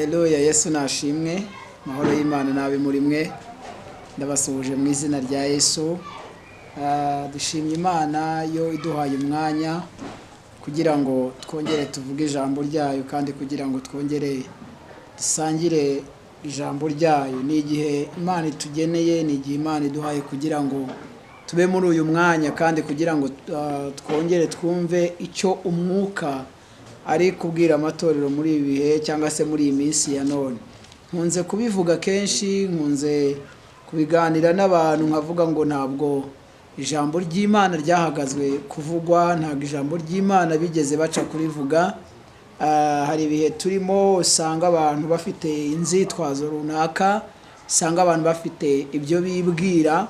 Haleluya, Yesu nashimwe. Mahoro y'Imana nabe muri mwe. Ndabasuhuje mu izina rya Yesu. Dushimye Imana yo iduhaye umwanya kugira ngo twongere tuvuge ijambo ryayo, kandi kugira ngo twongere dusangire ijambo ryayo. Ni igihe Imana itugeneye, ni igihe Imana iduhaye kugira ngo tube muri uyu mwanya, kandi kugira ngo twongere twumve icyo umwuka ari kubwira amatorero muri ibi bihe cyangwa se muri iyi minsi ya none. Nkunze kubivuga kenshi, nkunze kubiganira n'abantu nkavuga ngo ntabwo ijambo ry'Imana ryahagazwe kuvugwa, ntabwo ijambo ry'Imana bigeze baca kurivuga. Hari ibihe turimo usanga abantu bafite inzitwazo runaka, usanga abantu bafite ibyo bibwira,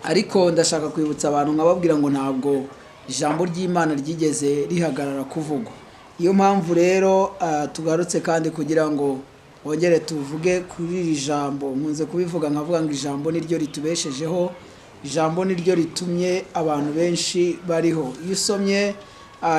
ariko ndashaka kwibutsa abantu nkababwira ngo ntabwo ijambo ry'Imana ryigeze rihagarara kuvugwa. Iyo mpamvu rero tugarutse kandi kugira ngo wongere tuvuge kuri iri jambo. Nkunze kubivuga nkavuga ngo ijambo niryo ritubeshejeho, ijambo niryo ritumye abantu benshi bariho. Iyo usomye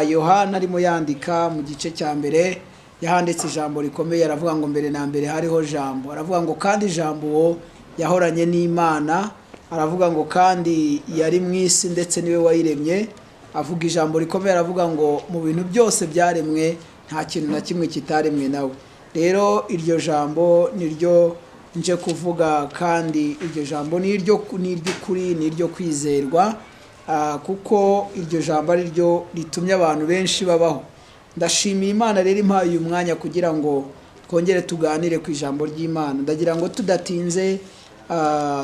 Yohana arimo yandika mu gice cya mbere, yahanditse ijambo rikomeye, aravuga ngo mbere na mbere hariho jambo. Aravuga ngo kandi ijambo uwo yahoranye n'Imana, aravuga ngo kandi yari mu isi ndetse niwe wayiremye. Avuga ijambo rikomeye, aravuga ngo mu bintu byose byaremwe nta kintu na kimwe kitaremwe nawe. Rero iryo jambo niryo nje kuvuga, kandi iryo jambo n'iry'ukuri, n'iryo kwizerwa, kuko iryo jambo ari ryo ritumye abantu benshi babaho. Ndashimiye Imana rero impaye uyu mwanya kugira ngo twongere tuganire ku ijambo ry'Imana. Ndagira ngo tudatinze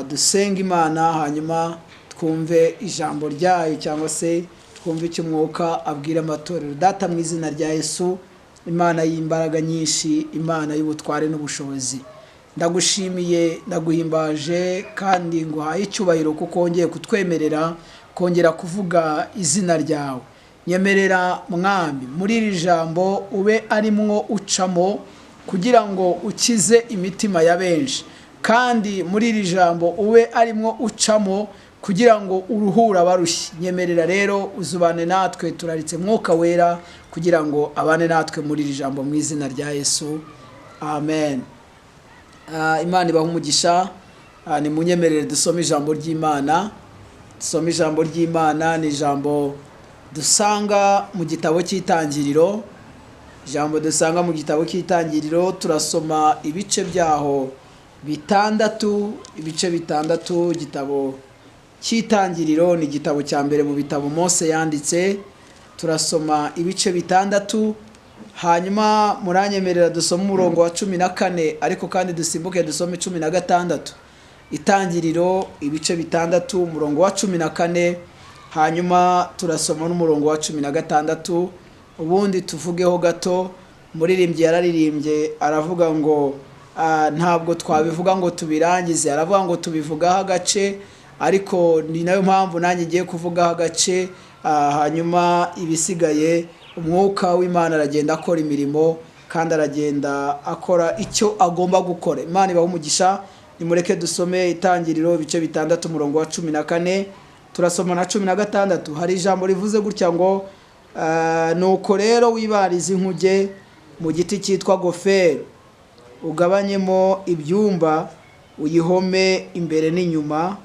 dusenga Imana, hanyuma twumve ijambo ryayo, cyangwa se twumve icyo umwuka abwira amatorero. Data, mu izina rya Yesu, Imana y'imbaraga nyinshi, Imana y'ubutware n'ubushobozi, ndagushimiye, ndaguhimbaje, kandi nguhaye icyubahiro kuko wongeye kutwemerera kongera kuvuga izina ryawe. Nyemerera Mwami, muri iri jambo ube arimwo ucamo kugira ngo ukize imitima ya benshi, kandi muri iri jambo ube arimwo ucamo kugira ngo uruhura abarushye. Nyemerera rero uzubane natwe, turaritse Mwuka Wera kugira ngo abane natwe muri iri jambo mu izina rya Yesu, amen. Imana ibahe umugisha. Ni munyemerere dusome ijambo ry'Imana. Dusome ijambo ry'Imana, ni ijambo dusanga mu gitabo cy'Itangiriro. Ijambo dusanga mu gitabo cy'Itangiriro, turasoma ibice byaho bitandatu. Ibice bitandatu. Igitabo cy'Itangiriro ni igitabo cya mbere mu bitabo Mose yanditse. Turasoma ibice bitandatu, hanyuma muranyemerera dusome umurongo wa 14, ariko kandi dusimbuke dusome 16. Itangiriro ibice bitandatu, umurongo wa 14, hanyuma turasoma n'umurongo wa 16. Ubundi tuvugeho gato. Muririmbyi yararirimbye aravuga ngo ntabwo twabivuga ngo tubirangize, aravuga ngo tubivugaho agace, ariko ni nayo mpamvu nanjye ngiye kuvugaho agace, hanyuma ibisigaye umwuka w'Imana aragenda akora imirimo, kandi aragenda akora icyo agomba gukora. Imana ibahe umugisha. Nimureke dusome Itangiriro ibice bitandatu, umurongo wa 14, turasoma na 16. Hari ijambo rivuze gutya ngo nuko rero wibarize inkuge mu giti cyitwa goferi, ugabanyemo ibyumba, uyihome imbere n'inyuma,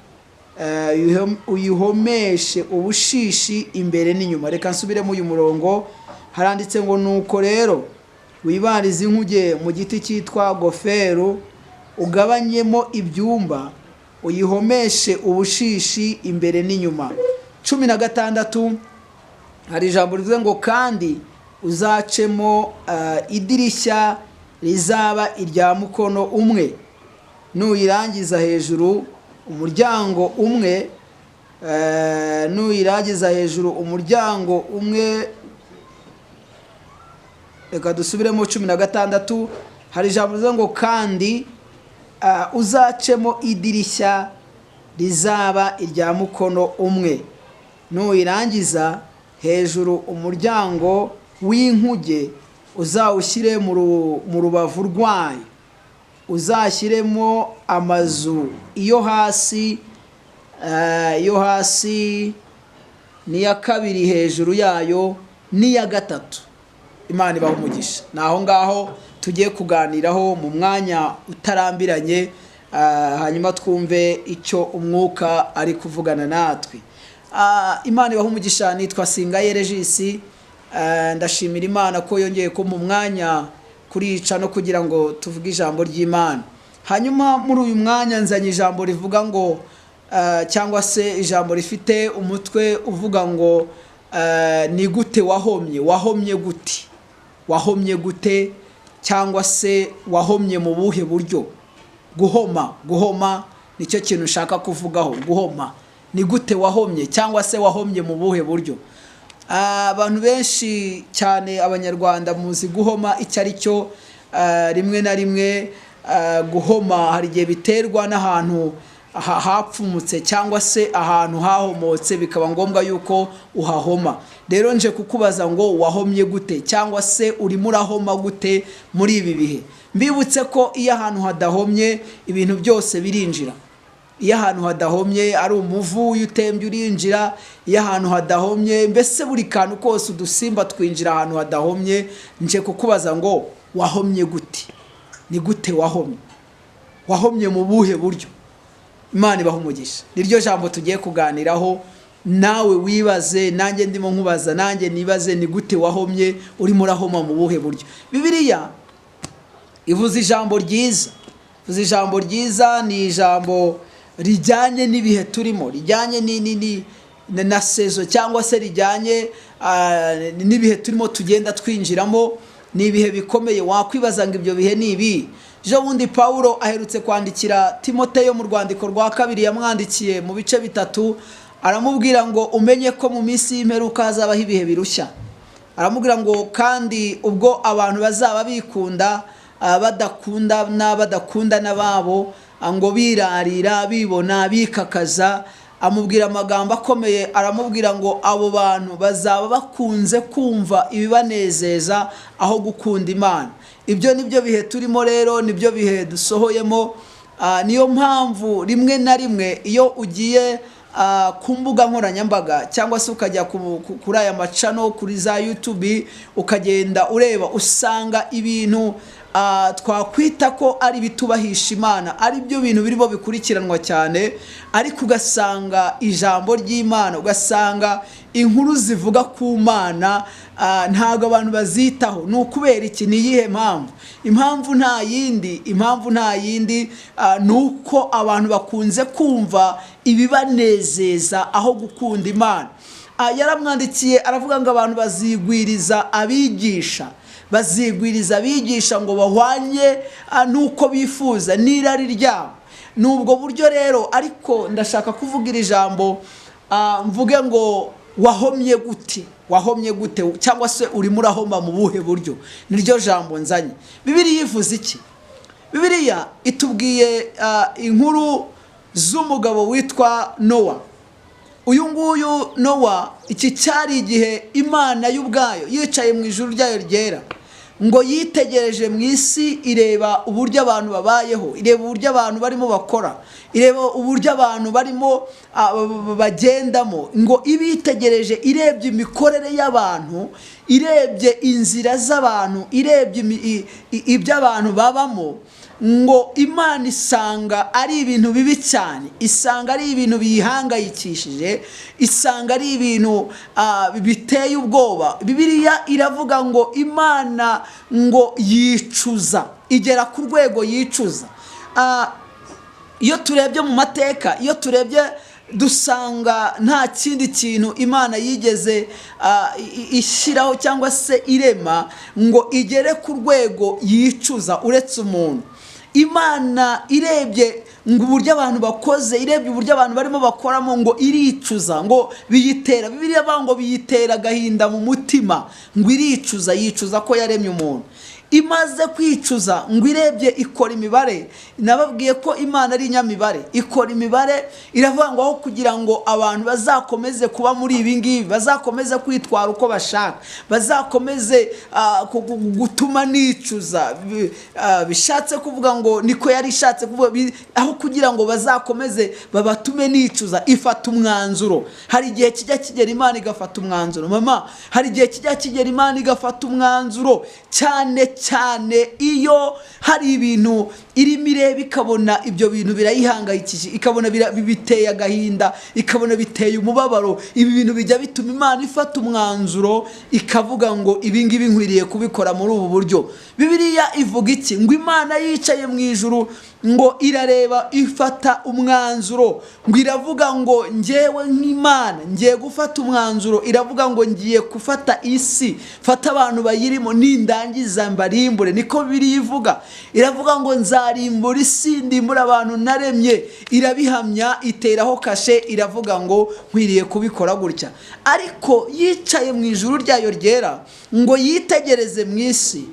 uyihomeshe ubushishi imbere n'inyuma. Reka nsubiremo uyu murongo. Haranditse ngo nuko rero wibarize inkuge mu giti cyitwa goferu, ugabanyemo ibyumba, uyihomeshe ubushishi imbere n'inyuma. 16. Hari ijambo rivuze ngo kandi uzacemo idirishya rizaba irya mukono umwe, nuyirangiza hejuru umuryango umwe, nuyirangiza hejuru umuryango umwe. Reka dusubiremo 16. Hari ijambo rivuze ngo kandi uzacemo idirishya rizaba irya mukono umwe, nuyirangiza hejuru umuryango w'inkuge, uzawushyire mu rubavu rwayo, uzashyiremo amazu iyo hasi n'iya kabiri hejuru yayo n'iya gatatu. Imana ibahe umugisha. Naho ngaho tugiye kuganiraho mu mwanya utarambiranye, hanyuma twumve icyo umwuka ari kuvugana natwe. Imana ibaha umugisha. Nitwa LEGIS. Ndashimira Imana ko yongeye ko mu mwanya kurica no kugira ngo tuvuge ijambo ry'Imana. Hanyuma muri uyu mwanya nzanye ijambo rivuga ngo cyangwa se ijambo rifite umutwe uvuga ngo ni gute wahomye. Wahomye gute? Wahomye gute cyangwa se wahomye mu buhe buryo? Guhoma nicyo kintu ushaka kuvugaho. Guhoma ni gute wahomye cyangwa se wahomye mu buhe buryo? Abantu benshi cyane abanyarwanda muzi guhoma icyo ari cyo. Rimwe na rimwe guhoma hari igihe biterwa n'ahantu hapfumutse cyangwa se ahantu hahomotse bikaba ngombwa yuko uhahoma. Rero nje kukubaza ngo wahomye gute cyangwa se urimo urahoma gute muri ibi bihe? Mbibutse ko iyo ahantu hadahomye ibintu byose birinjira. Iyo ahantu hadahomye ari umuvu utembye urinjira. Iyo ahantu hadahomye mbese buri kantu kose udusimba twinjira ahantu hadahomye. Nje kukubaza ngo wahomye gute? Ni gute wahomye? Wahomye mu buhe buryo? Imana ibaha umugisha. Niryo jambo tugiye kuganiraho. Nawe wibaze, nanjye ndimo nkubaza, nanjye nibaze ni gute wahomye, urimo urahoma mu buhe buryo? Bibiliya ivuze ijambo ryiza. Ivuze ijambo ryiza, ni ijambo rijyanye n'ibihe turimo, rijyanye na sezo cyangwa se rijyanye n'ibihe turimo tugenda twinjiramo. Ni ibihe bikomeye. Wakwibaza ngo ibyo bihe ni ibi? Jo bundi Paulo aherutse kwandikira Timoteyo mu rwandiko rwa kabiri yamwandikiye mu bice 3, aramubwira ngo umenye ko mu minsi y'imperuka hazabaho ibihe birushya. Aramubwira ngo kandi ubwo abantu bazaba bikunda badakunda n'abadakunda n'ababo, ngo birarira, bibona, bikakaza. Amubwira amagambo akomeye. Aramubwira ngo abo bantu bazaba bakunze kumva ibibanezeza aho gukunda Imana. Ibyo nibyo bihe turimo rero, nibyo bihe dusohoyemo. Niyo mpamvu rimwe na rimwe iyo ugiye ku mbuga nkoranyambaga cyangwa se ukajya kuri aya macano, kuri za YouTube, ukagenda ureba, usanga ibintu twakwita ko ari bitubahisha Imana, ari byo bintu birimo bikurikiranwa cyane. Ariko ugasanga ijambo ry'Imana, ugasanga inkuru zivuga ku Mana ntago abantu bazitaho. Ni ukubera iki? Ni iyihe mpamvu? Impamvu nta yindi ni uko abantu bakunze kumva ibibanezeza aho gukunda Imana. Yaramwandikiye aravuga ngo abantu bazigwiriza abigisha ngo bahwanye nuko bifuza n'irari ryabo. Nubwo buryo rero, ariko ndashaka kuvuga iri jambo, mvuge ngo wahomye gute? Wahomye gute cyangwa se urimo urahoma mu buhe buryo? Niryo jambo nzanye. Bibiliya ivuze iki? Bibiliya itubwiye inkuru z'umugabo witwa Nowa. Uyu nguyu Nowa, iki cyari igihe Imana y'ubwayo yicaye mu ijuru ryayo ryera, ngo yitegereje mu isi, ireba uburyo abantu babayeho, ireba uburyo abantu barimo bakora, ireba uburyo abantu barimo bagendamo. Ngo ibitegereje, irebye imikorere y'abantu, irebye inzira z'abantu, irebye ibyo abantu babamo, ngo Imana isanga ari ibintu bibi cyane, isanga ari ibintu biyihangayikishije, isanga ari ibintu biteye ubwoba. Bibiliya iravuga ngo Imana ngo yicuza, igera ku rwego yicuza. Iyo turebye mu mateka, iyo turebye dusanga nta kindi kintu Imana yigeze ishyiraho cyangwa se irema ngo igere ku rwego yicuza uretse umuntu. Imana irebye ngo uburyo abantu bakoze, irebye uburyo abantu barimo bakoramo, ngo iricuza, ngo biyitera, Bibiliya bavuga ngo biyitera agahinda mu mutima, ngo iricuza, yicuza ko yaremye umuntu. Imaze kwicuza, ngo irebye ikora imibare. Nababwiye ko Imana ari inyamibare, ikora imibare, iravuga ngo aho kugira ngo abantu bazakomeze kuba muri ibi ngibi, bazakomeze kwitwara uko bashaka, bazakomeze gutuma nicuza, bishatse kuvuga ngo niko yari ishatse kuvuga, aho kugira ngo bazakomeze babatume simbe nicuza, ifata umwanzuro. Hari igihe kijya kigera Imana igafata umwanzuro. Mama, hari igihe kijya kigera Imana igafata umwanzuro, cyane cyane iyo hari ibintu irimo ireba ikabona ibyo bintu birayihangayikije, ikabona biteye agahinda, ikabona biteye umubabaro. Ibi bintu bijya bituma Imana ifata umwanzuro ikavuga ngo ibi ngibi nkwiriye kubikora muri ubu buryo. Bibiliya ivuga iki? Ngo Imana yicaye mu ijuru, ngo irareba ifata umwanzuro, ngo iravuga ngo njyewe nk'Imana ngiye gufata umwanzuro. Iravuga ngo ngiye gufata isi, fata abantu bayirimo nindangiza mbarimbure. Niko Bibiliya ivuga. Iravuga ngo nzarimbura isi, ndimbura abantu naremye. Irabihamya, iteraho kashe, iravuga ngo nkwiriye kubikora gutya. Ariko yicaye mu ijuru ryayo ryera ngo yitegereze mu isi.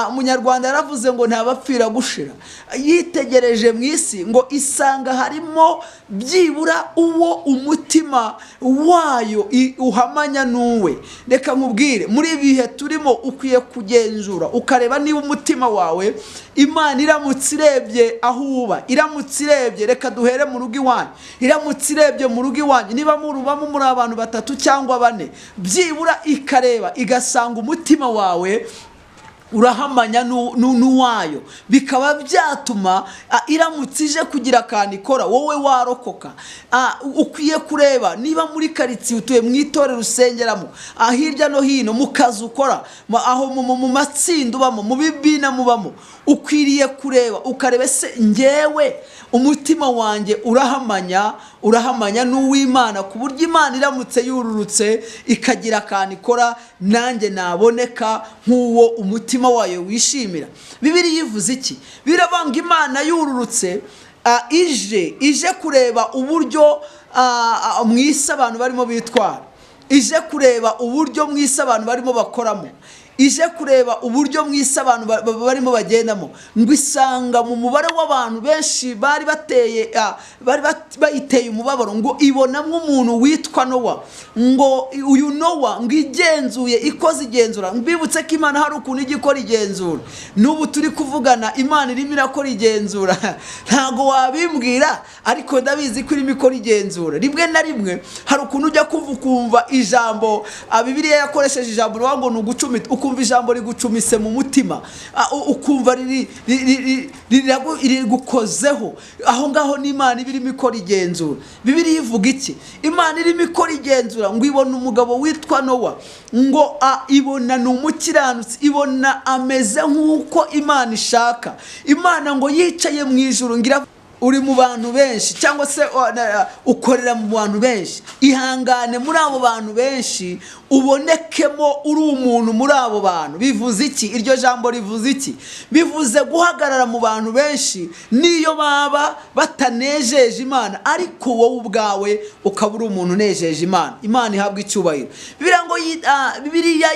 Umunyarwanda yaravuze ngo ntabapfira gushira. Yitegereje mu isi ngo isanga harimo byibura uwo umutima wayo uhamanya n'uwe. Reka nkubwire, muri ibihe turimo ukwiye kugenzura ukareba niba umutima wawe Imana iramutse irebye aho uba, iramutse irebye, reka duhere mu rugo iwanyu, iramutse irebye mu rugo iwanyu niba murubamo muri abantu 3 cyangwa 4, byibura ikareba igasanga umutima wawe urahamanya n'uwayo, bikaba byatuma iramutse ije kugira akantu ikora wowe warokoka. Ukwiye kureba niba muri karitsiye utuye mu itorero usengeramo, hirya no hino mu kazi ukora, aho mu matsinda ubamo, mu bibina mubamo, ukwiriye kureba ukareba se njyewe umutima wanjye urahamanya n'uw'Imana, ku buryo Imana iramutse yururutse ikagira akantu ikora nanjye naboneka nk'uwo umutima wayo wishimira. Bibiliya ivuze iki? Birabanga Imana yururutse ije kureba uburyo mu isi abantu barimo bitwara, ije kureba uburyo mu isi abantu barimo bakoramo, ije kureba uburyo mu isi abantu barimo bagendamo, ngo isanga mu mubare w'abantu benshi bari bayiteye umubabaro, ngo ibonamo umuntu witwa Nowa. Ngo uyu Nowa ngo igenzuye, ikoze igenzura. Mbibutse ko Imana hari ukuntu ijya ikora igenzura. N'ubu turi kuvugana Imana irimo irakora igenzura. Ntago wabimbwira, ariko ndabizi ko irimo ikora igenzura. Rimwe na rimwe hari ukuntu ujya kumva ijambo, Bibiliya yakoresheje ijambo ngo nugucumita, ukumva ijambo rigucumise mu mutima, ukumva riri gukozeho. Aho ngaho ni Imana irimo ikora igenzura. Bibiliya ivuga iki? Imana irimo ikora igenzura, ngo ibona umugabo witwa Nowa, ngo ibona ni umukiranutsi, ibona ameze nk'uko Imana ishaka. Imana ngo yicaye mu ijuru, ngira uri mu bantu benshi cyangwa se ukorera mu bantu benshi, ihangane muri abo bantu benshi ubonekemo uri umuntu muri abo bantu. Bivuze iki? Iryo jambo rivuze iki? Bivuze guhagarara mu bantu benshi niyo baba batanejeje Imana, ariko wowe ubwawe ukaba uri umuntu unejeje Imana. Imana ihabwa icyubahiro. Bibiliya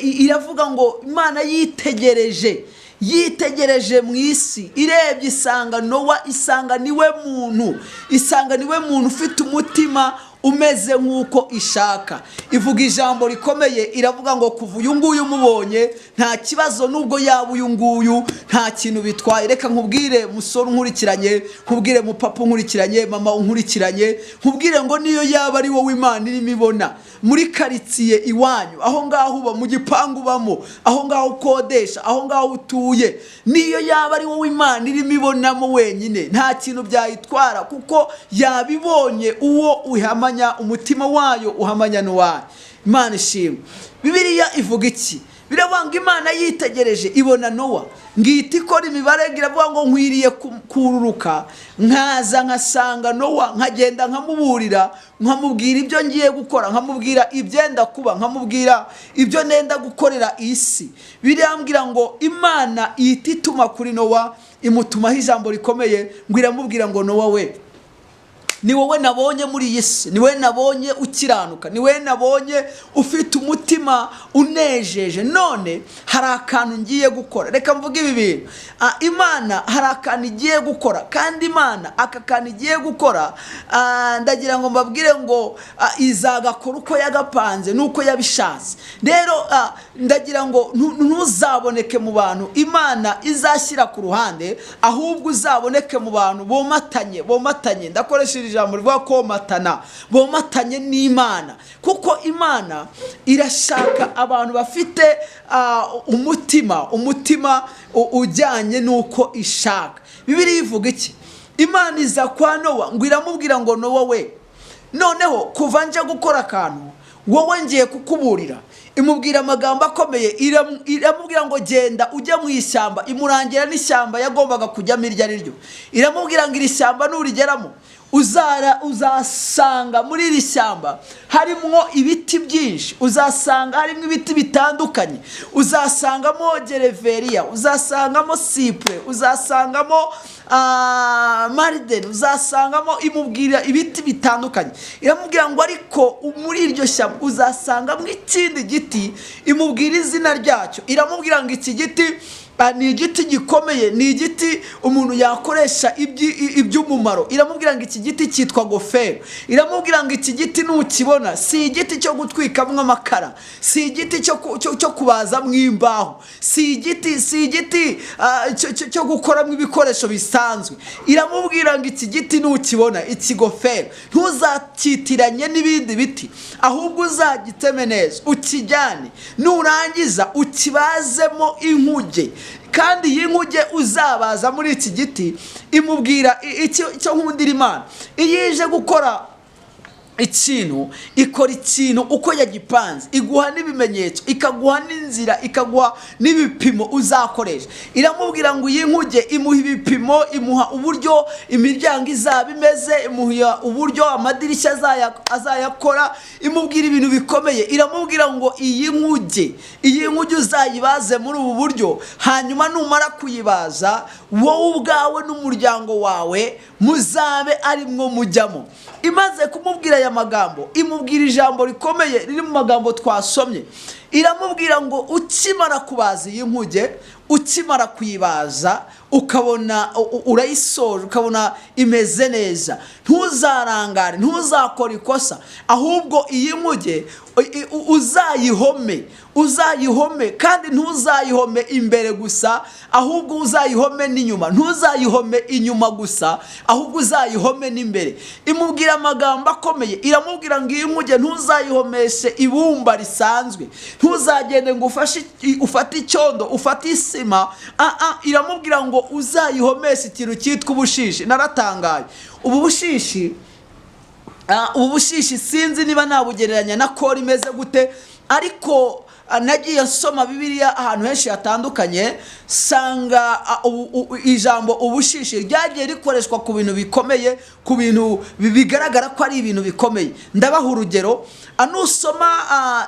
iravuga ngo Imana yitegereje mu isi, irebye isanga Nowa, isanga niwe muntu ufite umutima umeze nk'uko ishaka. Ivuga ijambo rikomeye, iravuga ngo kuva uyu nguyu umubonye nta kibazo, nubwo yaba uyu nguyu nta kintu bitwaye. Reka nkubwire musore unkurikiranye, nkubwire mupapa unkurikiranye, mama unkurikiranye, nkubwire ngo niyo yaba ari wowe Imana irimo ibona muri karitsiye iwanyu, aho ngaho uba, mu gipangu ubamo, aho ngaho ukodesha, aho ngaho utuye, niyo yaba ari wowe Imana irimo ibonamo wenyine, nta kintu byayitwara, kuko yabibonye uwo uhamanya umutima wayo uhamanya n'uwayo. Imana ishimwe. Bibiliya ivuga iki? Birabanga Imana yitegereje ibona Nowa, ngita ikora imibare, iravuga ngo nkwiriye kururuka nkaza nkasanga Nowa, nkagenda nkamuburira, nkamubwira ibyo ngiye gukora, nkamubwira ibyenda kuba, nkamubwira ibyo nenda gukorera isi. Birambwira ngo Imana ihita ituma kuri Nowa, imutumaho ijambo rikomeye, ngo iramubwira ngo Nowa we, ni wowe nabonye muri iyi si, ni wowe nabonye ukiranuka, ni wowe nabonye ufite umutima unejeje. None hari akantu ngiye gukora. Reka mvuge ibi bintu. Imana hari akantu igiye gukora, kandi Imana aka kantu igiye gukora, ndagira ngo mbabwire ngo izagakora uko yagapanze nuko yabishatse. Rero ndagira ngo ntuzaboneke mu bantu Imana izashyira ku ruhande, ahubwo uzaboneke mu bantu bomatanye. Ndakoresha iri jambo rivuga komatana, bomatanye n'Imana, kuko Imana irashaka abantu bafite umutima ujyanye nuko ishaka. Bibiliya ivuga iki? Imana iza kwa Nowa ngo iramubwira ngo Nowa we, noneho kuva nje gukora akantu wowe ngiye kukuburira. Imubwira amagambo akomeye, iramubwira ngo genda ujye mu ishyamba, imurangira n'ishyamba yagombaga kujyamo iryo ari ryo. Iramubwira ngo iri shyamba nurigeramo uzasanga muri iri shyamba harimo ibiti byinshi, uzasanga harimo ibiti bitandukanye, uzasangamo gereveriya, uzasangamo sipure, uzasangamo marideni, uzasangamo, imubwira ibiti bitandukanye. Iramubwira ngo ariko muri iryo shyamba uzasangamo ikindi giti, imubwira izina ryacyo. Iramubwira ngo iki giti ni igiti gikomeye, ni igiti umuntu yakoresha iby'umumaro. Iramubwira ngo iki giti cyitwa gofero. Iramubwira ngo iki giti nukibona si igiti cyo gutwikamo amakara, si igiti cyo kubazamo imbaho, si igiti cyo gukoramo ibikoresho bisanzwe. Iramubwira ngo iki giti nukibona, iki gofero, ntuzacyitiranye n'ibindi biti, ahubwo uzagiteme neza, ukijyane, nurangiza ukibazemo inkuge, kandi iyi nkuge uzabaza muri iki giti. Imubwira icyo nkundira Imana, iyo ije gukora ikintu, ikora ikintu uko yagipanze, iguha n'ibimenyetso, ikaguha n'inzira, ikaguha n'ibipimo uzakoresha. Iramubwira ngo iyi nkuge imuha ibipimo, imuha uburyo imiryango izaba imeze, imuha uburyo amadirishya azayakora, imubwira ibintu bikomeye. Iramubwira ngo iyi nkuge uzayibaze muri ubu buryo, hanyuma numara kuyibaza wowe ubwawe n'umuryango wawe muzabe arimwo mujyamo. Imaze kumubwira aya magambo, imubwira ijambo rikomeye riri mu magambo twasomye. Iramubwira ngo ukimara kubaza iyi nkuge, ukimara kuyibaza, ukabona urayisoje, ukabona imeze neza, ntuzarangare, ntuzakora ikosa, ahubwo iyi nkuge uzayihome, kandi ntuzayihome imbere gusa, ahubwo uzayihome n'inyuma. Ntuzayihome inyuma gusa, ahubwo uzayihome n'imbere. Imubwira amagambo akomeye. Iramubwira ngo iyi nkuge ntuzayihomeshe ibumba risanzwe, ntuzagende ngo ufate icyondo, ufate isima. Iramubwira ngo uzayihomeshe ikintu cyitwa ubushishi. Naratangaye. Ubu bushishi sinzi niba nabugereranya na kora imeze gute, ariko nagiye nsoma Bibiliya ahantu henshi hatandukanye, sanga ijambo ubushishi ryagiye rikoreshwa ku bintu bikomeye, ku bintu bigaragara ko ari ibintu bikomeye. Ndabaha urugero. Anusoma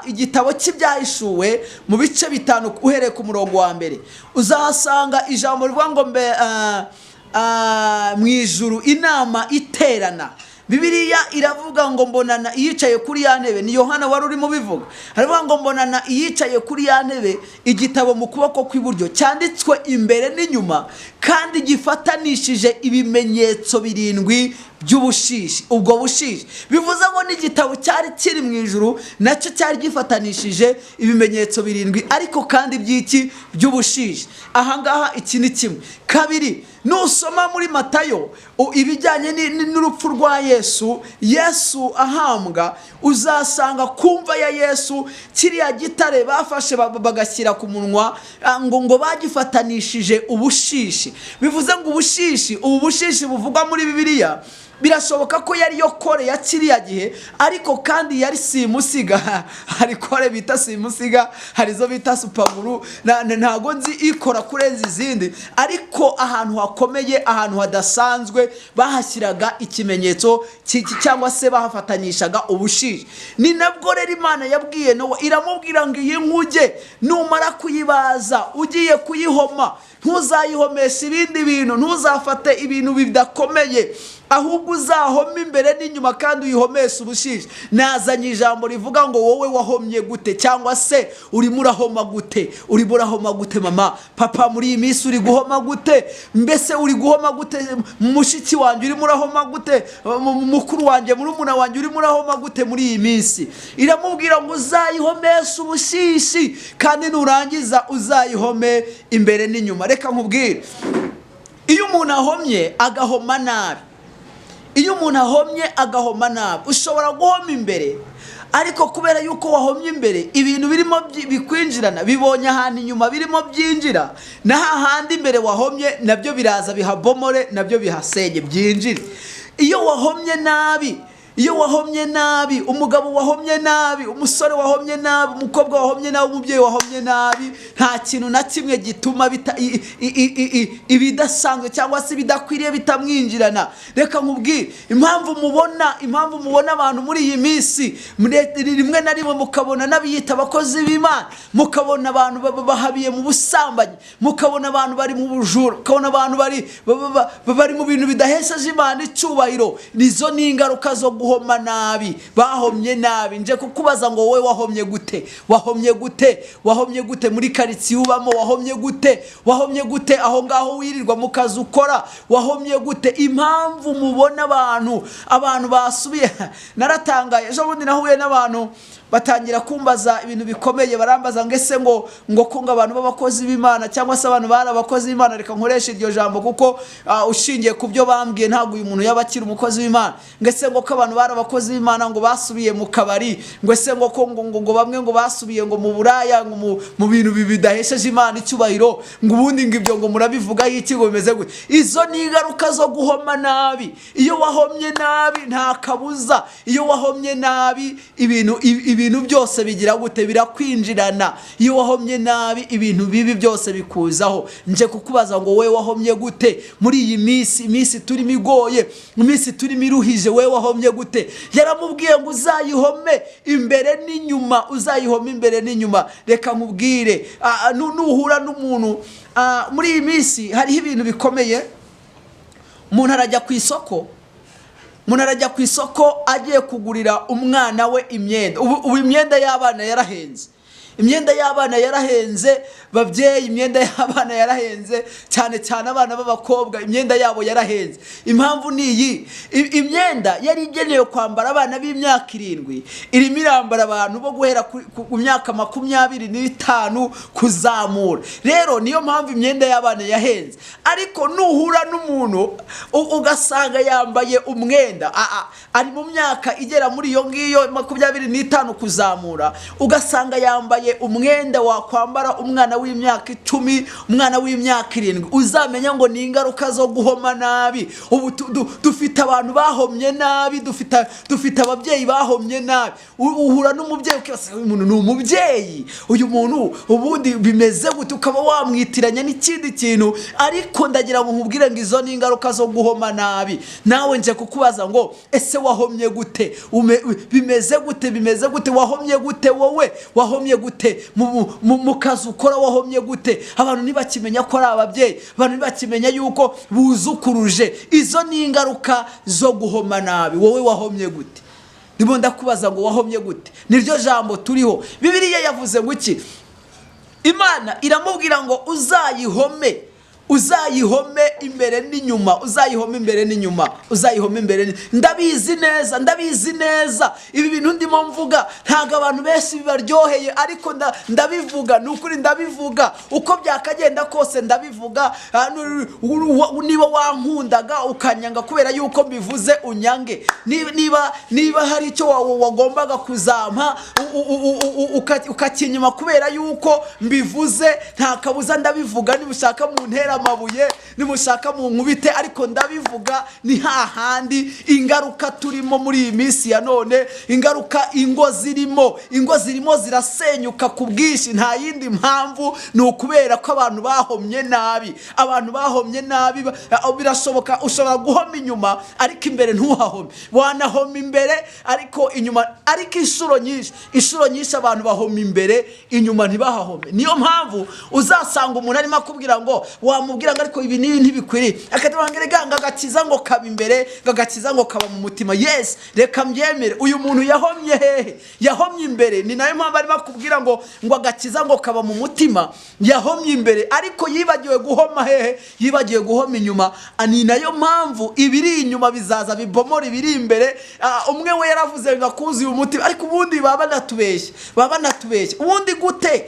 igitabo cy'Ibyahishuwe mu bice 5 uhereye ku murongo wa mbere, uzahasanga ijambo rivuga ngo mu ijuru inama iterana. Bibiliya iravuga ngo mbonana iyicaye kuri ya ntebe, ni Yohana wari urimo bivuga. Haravuga ngo mbonana iyicaye kuri ya ntebe, igitabo mu kuboko kw'iburyo cyanditswe imbere n'inyuma, kandi gifatanishije ibimenyetso 7 by'ubushishi. Ubwo bushishi bivuze ngo n'igitabo cyari kiri mu ijuru nacyo cyari gifatanishije ibimenyetso 7, ariko kandi by'iki by'ubushishi. Ahangaha iki ni kimwe. Kabiri, nusoma muri Matayo ibijyanye n'urupfu rwa Yesu ahambwa, uzasanga kumva ya Yesu kiriya gitare bafashe bagashyira ku munwa, ngo bagifatanishije ubushishi. Bivuze ngo ubu bushishi buvugwa muri Bibiliya birashoboka ko yari yo kore ya kiriya gihe, ariko kandi yari simusiga. Hari kore bita simusiga, hari zo bita supaguru, ntago nzi ikora kurenza izindi, ariko ahantu hakomeye, ahantu hadasanzwe bahashyiraga ikimenyetso cyangwa se bahafatanyishaga ubushishi. Ni nabwo rero Imana yabwiye Nowa, iramubwira ngo iyi nkuge numara kuyibaza ugiye kuyihoma, ntuzayihomesha ibindi bintu, ntuzafate ibintu bidakomeye, ahubwo uzahoma imbere n'inyuma kandi uyihomesha ubushishi. Nazanye ijambo rivuga ngo wowe wahomye gute, cyangwa se urimo urahoma gute? Urimo urahoma gute mama, papa? Muri iyi minsi uri guhoma gute? Mbese uri guhoma gute? Mushiki wanjye urimo urahoma gute? Mukuru wanjye, murumuna wanjye urimo urahoma gute muri iyi minsi? Iramubwira ngo uzayihomesha ubushishi, kandi nurangiza uzayihome imbere n'inyuma. Reka nkubwire, iyo umuntu ahomye agahoma nabi, iyo umuntu ahomye agahoma nabi ushobora guhoma imbere, ariko kubera yuko wahomye imbere ibintu birimo bikwinjirana bibonye ahantu inyuma birimo byinjira, na hahandi imbere wahomye nabyo biraza bihabomore, nabyo bihasenye byinjire. Iyo wahomye nabi, umugabo wahomye nabi, umusore wahomye nabi, umukobwa wahomye nabi, umubyeyi wahomye nabi, nta kintu na kimwe gituma ibidasanzwe cyangwa se bidakwiriye bitamwinjirana. Reka nkubwire impamvu mubona abantu muri iyi minsi rimwe na rimwe mukabona n'abiyita abakozi b'Imana, mukabona abantu bahabiye mu busambanyi, mukabona abantu bari mu bujura, mukabona abantu bari mu bintu bidahesheje Imana icyubahiro. Nizo ni ingaruka zo guhoma nabi, bahomye nabi. Nje kukubaza ngo wowe wahomye gute muri karitsiye ubamo, wahomye gute aho ngaho wirirwa mu kazi ukora, wahomye gute? Impamvu mubona abantu basubiye, naratangaye ejo bundi nahuye n'abantu batangira kumbaza ibintu bikomeye, barambaza ngo ese ngo kunga abantu b'abakozi b'Imana cyangwa se abantu bari abakozi b'Imana, reka nkoresha iryo jambo kuko ushingiye ku byo bambwiye ntabwo uyu muntu yabakira umukozi w'Imana. Ngo ese ngo ko abantu bari abakozi b'Imana ngo basubiye mu kabari, ngo ese ngo bamwe ngo basubiye ngo mu buraya, ngo mu bintu bidahesheje Imana icyubahiro, ngo ubundi ngo ibyo ngo murabivuga iki ngo bimeze gute? Izo ni ingaruka zo guhoma nabi. Iyo wahomye nabi nta kabuza, iyo wahomye nabi ibintu byose bigira gute? Birakwinjirana. Iyo wahomye nabi ibintu bibi byose bikuzaho. Nje kukubaza ngo wowe wahomye gute muri iyi minsi turimo igoye, iminsi turimo iruhije? Wowe wahomye gute? Yaramubwiye ngo uzayihome imbere n'inyuma, Reka nkubwire, nuhura n'umuntu muri iyi minsi hariho ibintu bikomeye. Umuntu arajya ku isoko agiye kugurira umwana we imyenda. Ubu imyenda y'abana yarahenze, babyeyi, imyenda y'abana yarahenze, cyane abana b'abakobwa imyenda yabo yarahenze. Impamvu ni iyi: imyenda yari igenewe kwambara abana b'imyaka 7 irimo irambara abantu bo guhera ku myaka 25 kuzamura. Rero niyo mpamvu imyenda y'abana yahenze. Ariko nuhura n'umuntu ugasanga yambaye umwenda ari mu myaka igera muri iyo ngiyo 25 kuzamura, ugasanga yambaye umwenda wakwambara umwana w'imyaka 10, umwana w'imyaka 7, uzamenya ngo ni ingaruka zo guhoma nabi. Ubu dufite abantu bahomye nabi, dufite ababyeyi bahomye nabi. Uhura n'umubyeyi ukibasa uyu muntu ni umubyeyi, uyu muntu ubundi bimeze gute, ukaba wamwitiranya n'ikindi kintu. Ariko ndagira ngo nkubwire ngo izo ni ingaruka zo guhoma nabi. Nawe nje kukubaza ngo ese wahomye gute? Bimeze gute? Wahomye gute? Wowe wahomye gute mu kazi ukora? Wahomye gute? Abantu ntibakimenya ko ari ababyeyi, abantu ntibakimenya yuko buzukuruje. Izo ni ingaruka zo guhoma nabi. Wowe wahomye gute? Ndimo ndakubaza ngo wahomye gute? Niryo jambo turiho. Bibiliya yavuze ngo iki? Imana iramubwira ngo uzayihome imbere n'inyuma, ndabizi neza ibi bintu ndimo mvuga ntago abantu benshi bibaryoheye, ariko ndabivuga, nukuri ndabivuga uko byakagenda kose, ndabivuga. Niba wankundaga ukanyanga kubera yuko mbivuze, unyange. Niba hari icyo wagombaga kuzampa ukakinyuma kubera yuko mbivuze, nta kabuza ndabivuga. Nimushaka mu ntera amabuye, nimushaka mu nkubite, ariko ndabivuga. Ni hahandi ingaruka turimo muri iyi minsi ya none, ingaruka ingo zirimo zirasenyuka ku bwinshi. Nta yindi mpamvu, ni ukubera ko abantu bahomye nabi. Birashoboka ushobora guhoma inyuma ariko imbere ntuhahome, wanahoma imbere ariko inyuma. Ariko inshuro nyinshi abantu bahoma imbere, inyuma ntibahahome. Niyo mpamvu uzasanga umuntu arimo akubwira ngo wamubwira ngo ariko ibi ntibikwiriye, akatubwira ngo agakiza ngo kaba imbere, agakiza ngo kaba mu mutima. Yes, reka mbyemere, uyu muntu yahomye hehe? Yahomye imbere. Ni nayo mpamvu arimo akubwira ngo agakiza ngo kaba mu mutima. Yahomye imbere ariko yibagiwe guhoma hehe? Yibagiwe guhoma inyuma. Ni nayo mpamvu ibiri inyuma bizaza bibomora ibiri imbere. Umwe we yaravuze ngo akuzuye umutima, ariko ubundi baba natubeshye. Ubundi gute?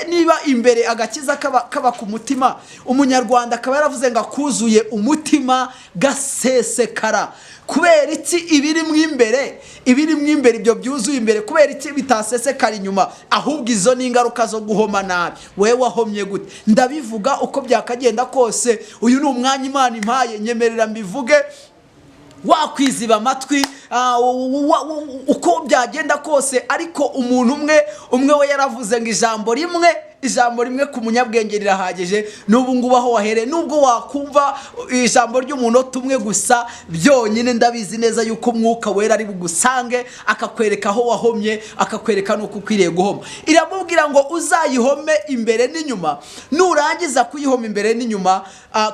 Niba imbere agakiza kaba ku mutima, umunyarwanda akaba yaravuze gusenga kuzuye umutima gasesekara. Kubera iki ibiri mu imbere ibyo byuzuye imbere, kubera iki bitasesekara inyuma? Ahubwo izo ni ingaruka zo guhoma nabi. Wewe wahomye gute? Ndabivuga uko byakagenda kose, uyu ni umwanya Imana impaye, nyemerera mbivuge wakwiziba amatwi uko byagenda kose. Ariko umuntu umwe we yaravuze ngo ijambo rimwe ku munyabwenge rirahagije. N'ubu ngubu aho wahere, nubwo wakumva ijambo ry'umunota umwe gusa byonyine, ndabizi neza yuko Mwuka Wera ari bugusange akakwereka aho wahomye, akakwereka nuko ukwiriye guhoma. Iramubwira ngo uzayihome imbere n'inyuma. Nurangiza kuyihoma imbere n'inyuma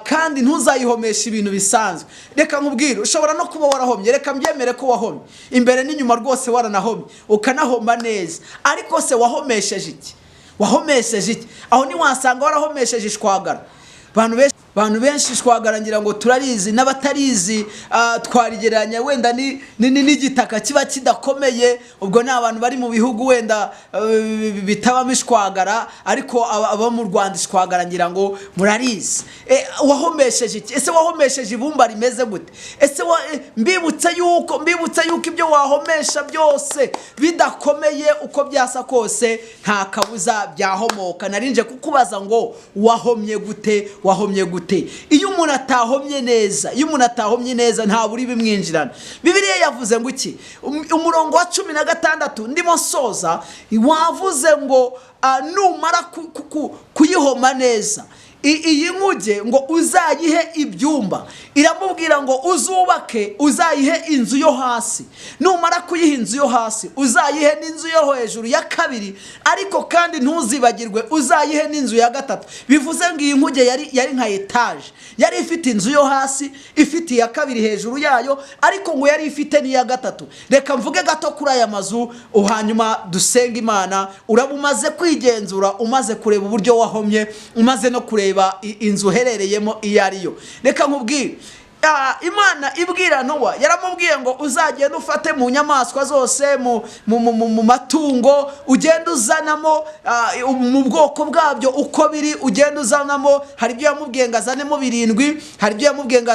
kandi ntuzayihomesha ibintu bisanzwe. Reka nkubwire, ushobora no kuba warahomye, reka mbyemere ko wahomye imbere n'inyuma rwose, waranahomye ukanahoma neza. Ariko se wahomesheje iki? Wahomesheje iki? Aho ni wasanga warahomesheje ishwagara. Abantu benshi ishwagara ngira ngo turarizi, n'abatarizi twarigeranya wenda n'igitaka kiba kidakomeye. Ubwo ni abantu bari mu bihugu wenda bitabamo ishwagara, ariko aba mu Rwanda ishwagara ngira ngo murarizi. Wahomesheje iki? Ese wahomesheje ibumba rimeze gute? Ese mbibutsa yuko ibyo wahomesha byose bidakomeye uko byasa kose, nta kabuza byahomoka. Narinje kukubaza ngo wahomye gute? Iyo umuntu atahomye neza nta buri bimwinjirana. Bibiliya yavuze ngo iki? Umurongo wa 16 ndimo soza, wavuze ngo numara kuyihoma neza iyi nkuge ngo uzayihe ibyumba. Iramubwira ngo uzayihe inzu yo hasi. Numara kuyiha inzu yo hasi, uzayihe n'inzu yo hejuru ya kabiri, ariko kandi ntuzibagirwe uzayihe n'inzu ya gatatu. Bivuze ngo iyi nkuge yari nka etage, yari ifite inzu yo hasi, ifite iya kabiri hejuru yayo, ariko ngo yari ifite n'iya gatatu. Reka mvuge gato kuri aya mazu, hanyuma dusenga Imana. Uraba umaze kwigenzura, umaze kureba uburyo wahomye, umaze no kureba inzu herereyemo iyo ariyo. Reka nkubwire, Imana ibwira Nowa, yaramubwiye ngo uzagenda ufate mu nyamaswa zose, mu matungo, ugenda uzanamo mu bwoko bwabyo uko biri, ugenda uzanamo. Hari ibyo yamubwiye ngo azanemo 7, hari ibyo yamubwiye ngo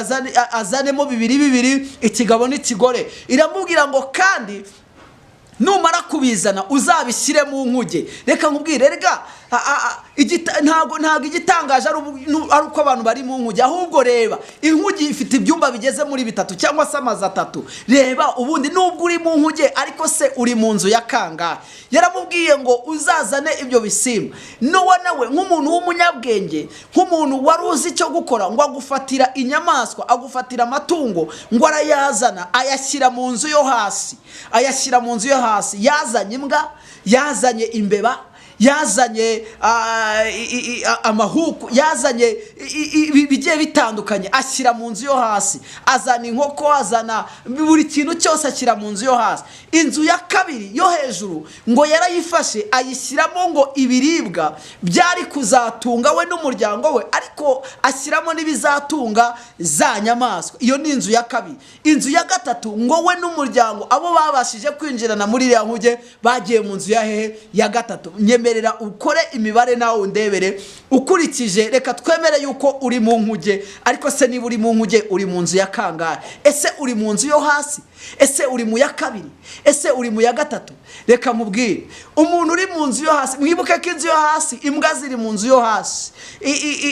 azanemo 2, ikigabo n'ikigore. Iramubwira ngo kandi numara kubizana uzabishyire mu nkuge. Reka nkubwire, rega ntago igitangaje ari uko abantu bari mu nkuge, ahubwo reba, inkuge ifite ibyumba bigeze muri 3 cyangwa se amazu 3. Reba ubundi nubwo uri mu nkuge, ariko se uri mu nzu ya kangahe? Yaramubwiye ngo uzazane ibyo bisimba. Nowa nawe nk'umuntu w'umunyabwenge, nk'umuntu wari uzi icyo gukora, ngo agufatira inyamaswa, agufatira amatungo, ngo arayazana ayashyira mu nzu yo hasi. Yazanye imbwa, yazanye imbeba, yazanye amahuku, yazanye bigiye bitandukanye, ashyira mu nzu yo hasi. Azana inkoko, azana buri kintu cyose ashyira mu nzu yo hasi. Inzu ya kabiri yo hejuru ngo yarayifashe ayishyiramo ngo ibiribwa byari kuzatunga we n'umuryango we, ariko ashyiramo n'ibizatunga za nyamaswa. Iyo ni inzu ya kabiri. Inzu ya gatatu ngo we n'umuryango, abo babashije kwinjirana muri iriya nkuge, bagiye mu nzu ya hehe? Ya gatatu. Nyemerera ukore imibare nawe undebere ukurikije. Reka twemere yuko uri mu nkuge, ariko se niba uri mu nkuge, uri mu nzu ya kangahe? Ese uri mu nzu yo hasi? Ese uri mu ya kabiri? Ese uri mu ya gatatu? Reka mubwire, umuntu uri mu nzu yo hasi, mwibuke ko inzu yo hasi, imbwa ziri mu nzu yo hasi,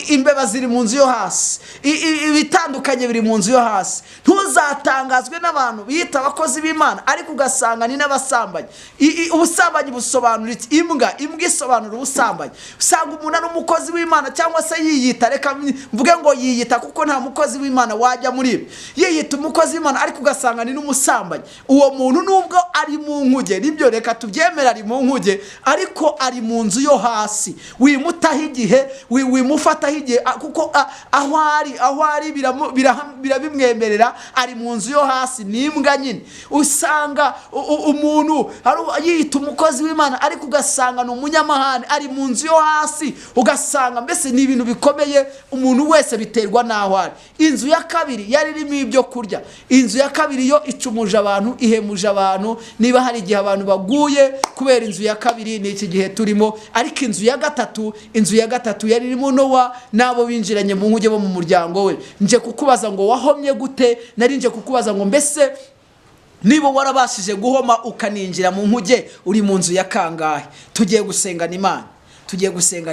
imbeba ziri mu nzu yo hasi, ibitandukanye biri mu nzu yo hasi. Ntuzatangazwe n'abantu biyita abakozi b'Imana, ariko ugasanga ni n'abasambanyi. Ubusambanyi busobanura iki? Imbwa isobanura ubusambanyi. Usanga umuntu ari umukozi w'Imana cyangwa se yiyita, reka mvuge ngo yiyita kuko nta mukozi w'Imana wajya muri ibi, yiyita umukozi w'Imana, ariko ugasanga ni n'umusambanyi. Uwo muntu nubwo ari mu nkuge, nibyo reka tubyemera ari mu nkuge, ariko ari mu nzu yo hasi. Wimutaho igihe, wimufataho igihe, kuko aho ari birabimwemerera. Ari mu nzu yo hasi, ni imbwa nyine. Usanga umuntu yiyita umukozi w'Imana, ariko ugasanga ni umunyamahane, ari mu nzu yo hasi, ugasanga mbese ni ibintu bikomeye, umuntu wese biterwa n'aho ari. Inzu ya kabiri yari irimo ibyo kurya. Inzu ya kabiri yo icumuje abantu, ihemuje abantu, niba hari igihe abantu baguye kubera inzu ya kabiri ni iki gihe turimo. Ariko inzu ya gatatu yari irimo Nowa n'abo binjiranye mu nkuge bo mu muryango we. Nje kukubaza ngo wahomye gute? Nari nje kukubaza ngo mbese niba warabashije guhoma ukaninjira mu nkuge, uri mu nzu ya kangahe? Tugiye gusengana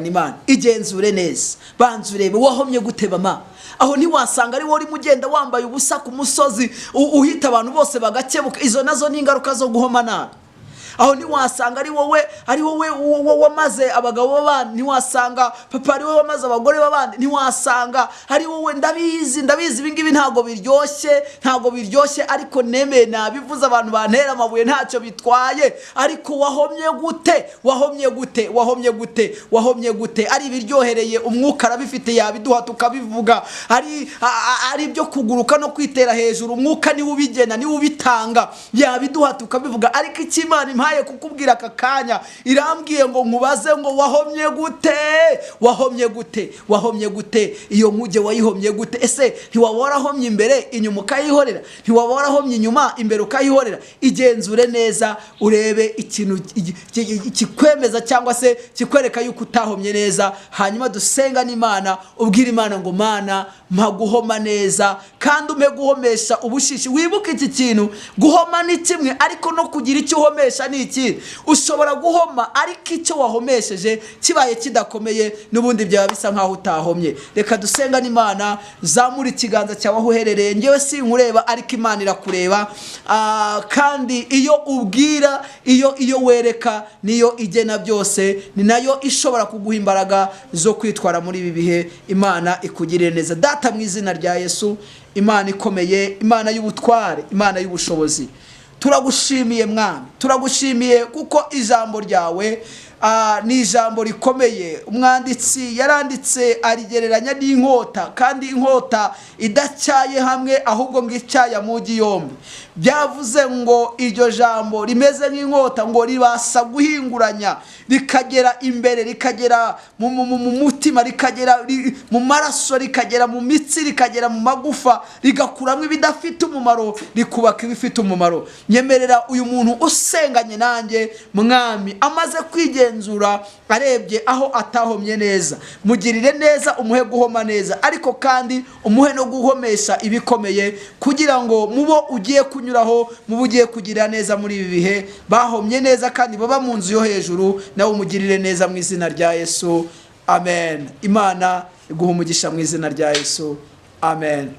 Imana. Igenzure neza, banza urebe wahomye gute bama. Aho ntiwasanga ari wowe urimo ugenda wambaye ubusa ku musozi uhita abantu bose bagakebuka. Izo nazo ni ingaruka zo guhoma nabi. Aho ntiwasanga ari wowe wamaze abagabo b'abandi, ntiwasanga papa ari wowe wamaze abagore b'abandi, ntiwasanga ari wowe. Ndabizi ibingibi ntago biryoshye, ariko neme nabivuze abantu bantera amabuye ntacyo bitwaye. Ariko wahomye gute? Ari biryohereye umwuka arabifite yabiduha tukabivuga, ari byo kuguruka no kwitera hejuru, umwuka niwe ubigena, niwe ubitanga, yabiduha tukabivuga. Ariko ikimana haye kukubwira aka kanya irambwiye ngo nkubaze ngo wahomye gute? Iyo nkuge wayihomye gute? Ese ntiwaba warahomye imbere inyuma ukayihorera? Ntiwaba warahomye inyuma imbere ukayihorera? Igenzure neza urebe ikintu kikwemeza cyangwa se kikwereka yuko utahomye neza. Hanyuma dusenga n'Imana, ubwira Imana ngo Mana mpa guhoma neza kandi umpe guhomesha ubushishi. Wibuke iki kintu, guhoma ni kimwe, ariko no kugira icyo uhomesha ni iki. Ushobora guhoma ariko icyo wahomesheje kibaye kidakomeye, n'ubundi byaba bisa nkaho utahomye. Reka dusenga n'Imana. Zamura ikiganza cyawe aho uherereye. Ngewe sinkureba ariko Imana irakureba, kandi iyo ubwira, iyo wereka, niyo igena byose, ni nayo ishobora kuguha imbaraga zo kwitwara muri ibi bihe. Imana ikugirire neza. Data mu izina rya Yesu, Imana ikomeye, Imana y'ubutware, Imana y'ubushobozi, turagushimiye Mwami, turagushimiye kuko ijambo ryawe ni ijambo rikomeye. Umwanditsi yaranditse arigereranya n'inkota, kandi inkota idacyaye hamwe ahubwo ngo icyaya mugi yombi. Byavuze ngo iryo jambo rimeze nk'inkota, ngo ribasha guhinguranya, rikagera imbere, rikagera mu mutima, rikagera mu maraso, rikagera mu mitsi, rikagera mu magufa, rigakuramo ibidafite umumaro, rikubaka ibifite umumaro. Nyemerera uyu muntu usenganye nanjye Mwami, amaze kwigenzura, arebye aho atahomye neza, mugirire neza, umuhe guhoma neza, ariko kandi umuhe no guhomesha ibikomeye, kugira ngo mubo ugiye kunyuraho, mubo ugiye kugira neza muri ibi bihe, bahomye neza kandi baba mu nzu yo hejuru, nawe umugirire neza mu izina rya Yesu. Amen. Imana iguha umugisha mu izina rya Yesu. Amen.